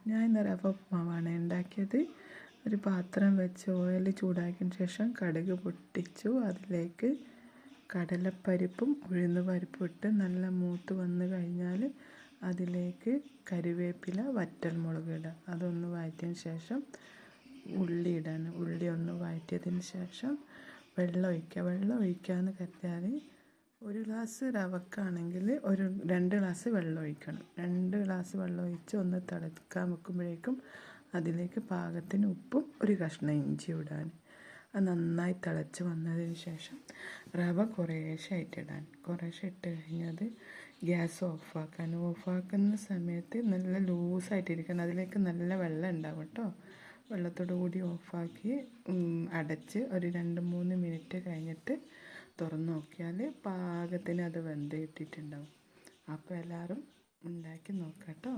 ഞാൻ ഇന്ന് റവ ഉപ്മാവാണ് ഉണ്ടാക്കിയത്. ഒരു പാത്രം വെച്ച് ഓയിൽ ചൂടാക്കിയതിന് ശേഷം കടുക് പൊട്ടിച്ചു. അതിലേക്ക് കടലപ്പരിപ്പും ഉഴുന്നുപരിപ്പും ഇട്ട് നല്ല മൂത്ത് വന്ന് കഴിഞ്ഞാൽ അതിലേക്ക് കരിവേപ്പില, വറ്റൽമുളക് ഇടുക. അതൊന്ന് വഴറ്റിയതിന് ശേഷം ഉള്ളി ഇടാൻ. ഉള്ളി ഒന്ന് വഴറ്റിയതിന് ശേഷം വെള്ളം ഒഴിക്കുക. വെള്ളം ഒഴിക്കാമെന്ന് കരുതിയാൽ ഒരു ഗ്ലാസ് റവക്കാണെങ്കിൽ 2 ഗ്ലാസ് വെള്ളം ഒഴിക്കണം. 2 ഗ്ലാസ് വെള്ളം ഒഴിച്ച് ഒന്ന് തിളക്കാൻ വെക്കുമ്പോഴേക്കും അതിലേക്ക് പാകത്തിന് ഉപ്പും ഒരു കഷ്ണം ഇഞ്ചി ഇടാൻ. അത് നന്നായി തിളച്ച് വന്നതിന് ശേഷം റവ കുറേശ്ശായിട്ട് ഇടാൻ. കുറേശ്ശെ ഇട്ട് കഴിഞ്ഞത് ഗ്യാസ് ഓഫാക്കാൻ. ഓഫാക്കുന്ന സമയത്ത് നല്ല ലൂസായിട്ടിരിക്കണം. അതിലേക്ക് നല്ല വെള്ളം ഉണ്ടാവും കേട്ടോ. വെള്ളത്തോടു കൂടി ഓഫാക്കി അടച്ച് ഒരു 2-3 മിനിറ്റ് കഴിഞ്ഞിട്ട് തുറന്ന് നോക്കിയാൽ പാകത്തിന് അത് വെന്ത് കിട്ടിയിട്ടുണ്ടാവും. അപ്പോൾ എല്ലാവരും ഉണ്ടാക്കി നോക്കാം കേട്ടോ.